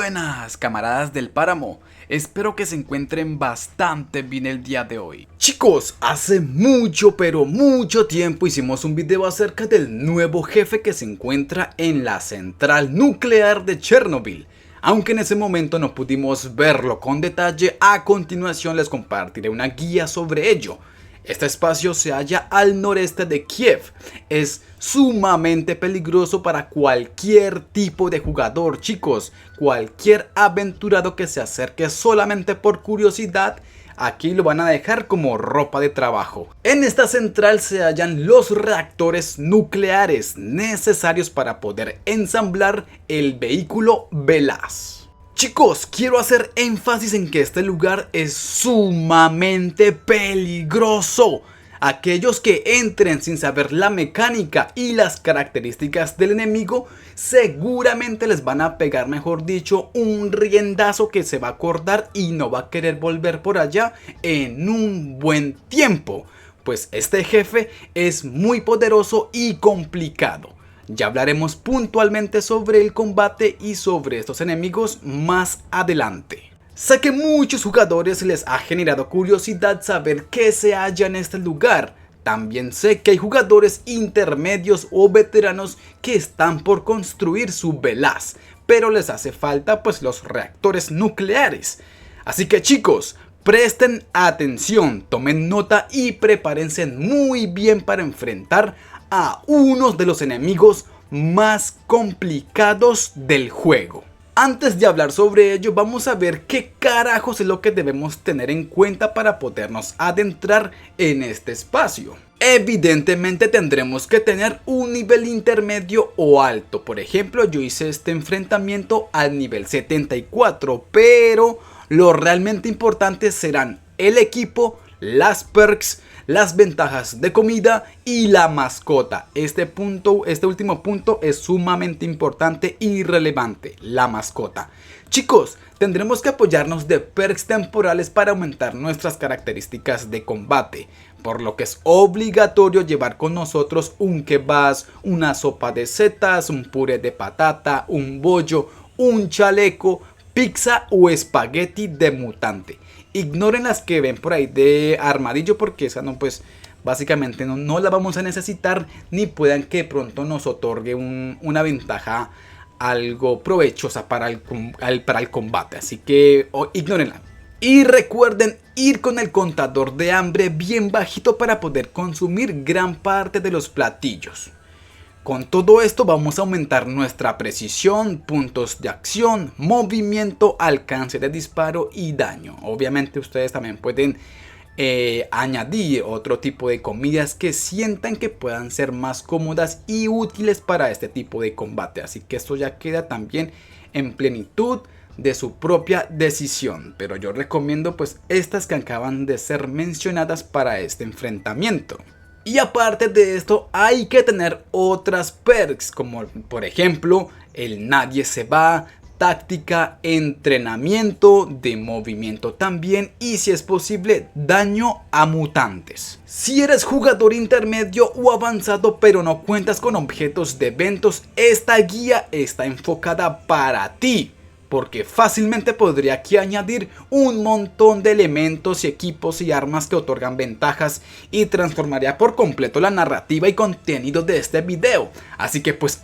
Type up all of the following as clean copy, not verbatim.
Buenas camaradas del páramo, espero que se encuentren bastante bien el día de hoy. Chicos, hace mucho pero mucho tiempo hicimos un video acerca del nuevo jefe que se encuentra en la central nuclear de Chernobyl. Aunque en ese momento no pudimos verlo con detalle, a continuación les compartiré una guía sobre ello. Este espacio se halla al noreste de Kiev, es sumamente peligroso para cualquier tipo de jugador, chicos. Cualquier aventurado que se acerque solamente por curiosidad, aquí lo van a dejar como ropa de trabajo. En esta central se hallan los reactores nucleares necesarios para poder ensamblar el vehículo Velas. Chicos, quiero hacer énfasis en que este lugar es sumamente peligroso. Aquellos que entren sin saber la mecánica y las características del enemigo seguramente les van a pegar, mejor dicho, un riendazo que se va a acordar y no va a querer volver por allá en un buen tiempo. Pues este jefe es muy poderoso y complicado. Ya hablaremos puntualmente sobre el combate y sobre estos enemigos más adelante. Sé que muchos jugadores les ha generado curiosidad saber qué se halla en este lugar. También sé que hay jugadores intermedios o veteranos que están por construir su Velas, pero les hace falta pues los reactores nucleares. Así que chicos, presten atención, tomen nota y prepárense muy bien para enfrentar a uno de los enemigos más complicados del juego. Antes de hablar sobre ello, vamos a ver qué carajos es lo que debemos tener en cuenta para podernos adentrar en este espacio. Evidentemente tendremos que tener un nivel intermedio o alto. Por ejemplo, yo hice este enfrentamiento al nivel 74, pero lo realmente importante serán el equipo, las perks, las ventajas de comida y la mascota. Este último punto es sumamente importante y relevante, la mascota. Chicos, tendremos que apoyarnos de perks temporales para aumentar nuestras características de combate, por lo que es obligatorio llevar con nosotros un kebab, una sopa de setas, un puré de patata, un bollo, un chaleco, pizza o espagueti de mutante. Ignoren las que ven por ahí de armadillo porque esa no, pues básicamente no la vamos a necesitar, ni puedan que de pronto nos otorgue una ventaja algo provechosa para el combate, así que ignórenla. Y recuerden ir con el contador de hambre bien bajito para poder consumir gran parte de los platillos. Con todo esto vamos a aumentar nuestra precisión, puntos de acción, movimiento, alcance de disparo y daño. Obviamente ustedes también pueden añadir otro tipo de comidas que sientan que puedan ser más cómodas y útiles para este tipo de combate. Así que esto ya queda también en plenitud de su propia decisión. Pero yo recomiendo pues estas que acaban de ser mencionadas para este enfrentamiento. Y aparte de esto hay que tener otras perks como por ejemplo el nadie se va, táctica, entrenamiento, de movimiento también y si es posible daño a mutantes. Si eres jugador intermedio o avanzado pero no cuentas con objetos de eventos, esta guía está enfocada para ti. Porque fácilmente podría aquí añadir un montón de elementos y equipos y armas que otorgan ventajas y transformaría por completo la narrativa y contenido de este video. Así que pues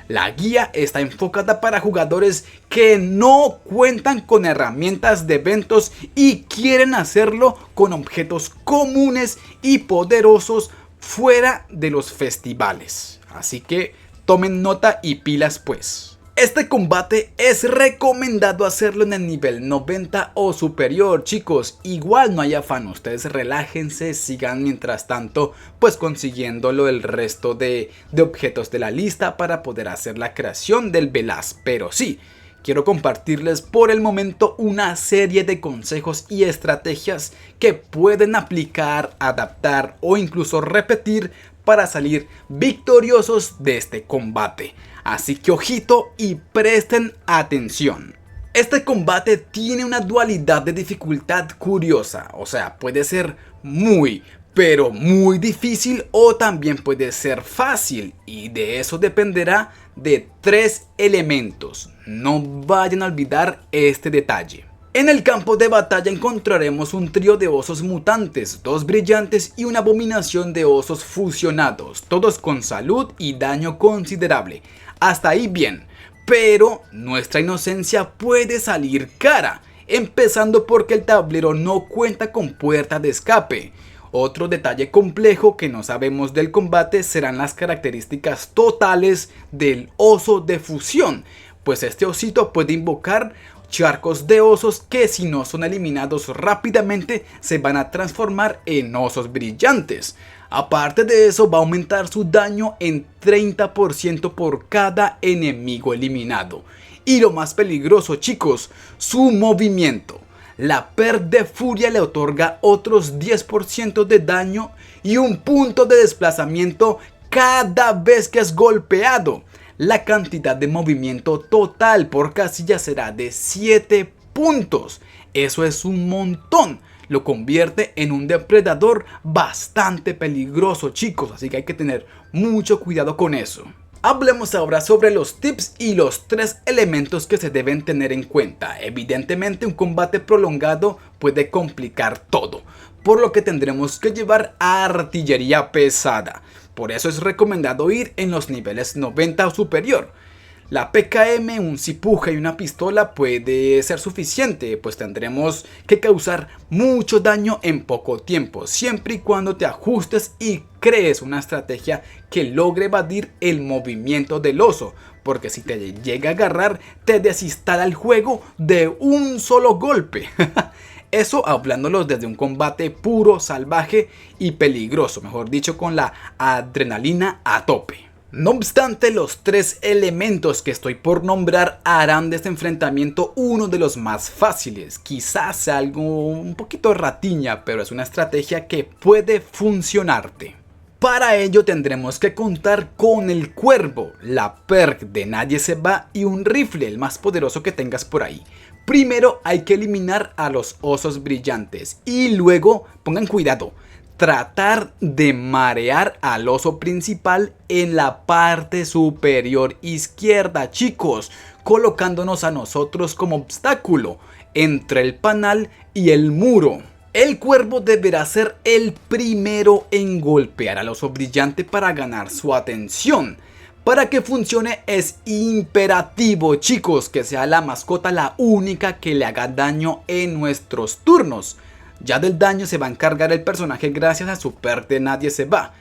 la guía está enfocada para jugadores que no cuentan con herramientas de eventos y quieren hacerlo con objetos comunes y poderosos fuera de los festivales. Así que tomen nota y pilas pues. Este combate es recomendado hacerlo en el nivel 90 o superior, chicos. Igual no hay afán, ustedes relájense, sigan mientras tanto pues consiguiéndolo el resto de objetos de la lista para poder hacer la creación del Velas. Pero sí, quiero compartirles por el momento una serie de consejos y estrategias que pueden aplicar, adaptar o incluso repetir para salir victoriosos de este combate. Así que ojito y presten atención. Este combate tiene una dualidad de dificultad curiosa, o sea, puede ser muy, pero muy difícil o también puede ser fácil, y de eso dependerá de 3 elementos. No vayan a olvidar este detalle. En el campo de batalla encontraremos un trío de osos mutantes, 2 brillantes y una abominación de osos fusionados, todos con salud y daño considerable. Hasta ahí bien, pero nuestra inocencia puede salir cara, empezando porque el tablero no cuenta con puerta de escape. Otro detalle complejo que no sabemos del combate serán las características totales del oso de fusión, pues este osito puede invocar charcos de osos que, si no son eliminados rápidamente, se van a transformar en osos brillantes. Aparte de eso, va a aumentar su daño en 30% por cada enemigo eliminado. Y lo más peligroso, chicos, su movimiento. La perk de furia le otorga otros 10% de daño y un punto de desplazamiento cada vez que es golpeado. La cantidad de movimiento total por casilla será de 7 puntos. Eso es un montón. Lo convierte en un depredador bastante peligroso, chicos, así que hay que tener mucho cuidado con eso. Hablemos ahora sobre los tips y los 3 elementos que se deben tener en cuenta. Evidentemente, un combate prolongado puede complicar todo, por lo que tendremos que llevar artillería pesada. Por eso es recomendado ir en los niveles 90 o superior. La PKM, un cipuja y una pistola puede ser suficiente, pues tendremos que causar mucho daño en poco tiempo, siempre y cuando te ajustes y crees una estrategia que logre evadir el movimiento del oso, porque si te llega a agarrar, te desinstala el juego de un solo golpe. Eso hablándolo desde un combate puro, salvaje y peligroso, mejor dicho, con la adrenalina a tope. No obstante, los 3 elementos que estoy por nombrar harán de este enfrentamiento uno de los más fáciles. Quizás sea algo un poquito ratiña, pero es una estrategia que puede funcionarte. Para ello tendremos que contar con el cuervo, la perk de nadie se va y un rifle, el más poderoso que tengas por ahí. Primero hay que eliminar a los osos brillantes y luego, pongan cuidado, tratar de marear al oso principal en la parte superior izquierda, chicos, colocándonos a nosotros como obstáculo entre el panal y el muro. El cuervo deberá ser el primero en golpear al oso brillante para ganar su atención. Para que funcione es imperativo, chicos, que sea la mascota la única que le haga daño en nuestros turnos. Ya del daño se va a encargar el personaje gracias a su perk de nadie se va.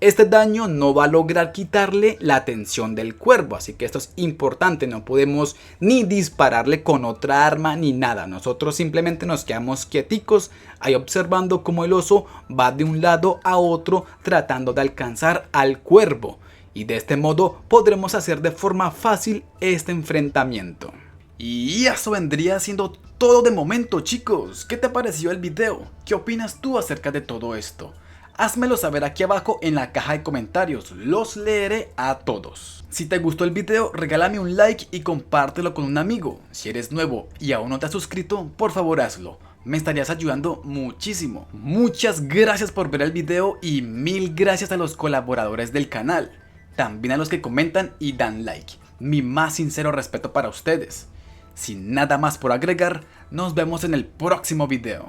Este daño no va a lograr quitarle la atención del cuervo, así que esto es importante, no podemos ni dispararle con otra arma ni nada. Nosotros simplemente nos quedamos quieticos ahí observando cómo el oso va de un lado a otro tratando de alcanzar al cuervo. Y de este modo podremos hacer de forma fácil este enfrentamiento. Y eso vendría siendo todo de momento, chicos. ¿Qué te pareció el video? ¿Qué opinas tú acerca de todo esto? Házmelo saber aquí abajo en la caja de comentarios, los leeré a todos. Si te gustó el video, regálame un like y compártelo con un amigo. Si eres nuevo y aún no te has suscrito, por favor hazlo. Me estarías ayudando muchísimo. Muchas gracias por ver el video y 1000 gracias a los colaboradores del canal. También a los que comentan y dan like. Mi más sincero respeto para ustedes. Sin nada más por agregar, nos vemos en el próximo video.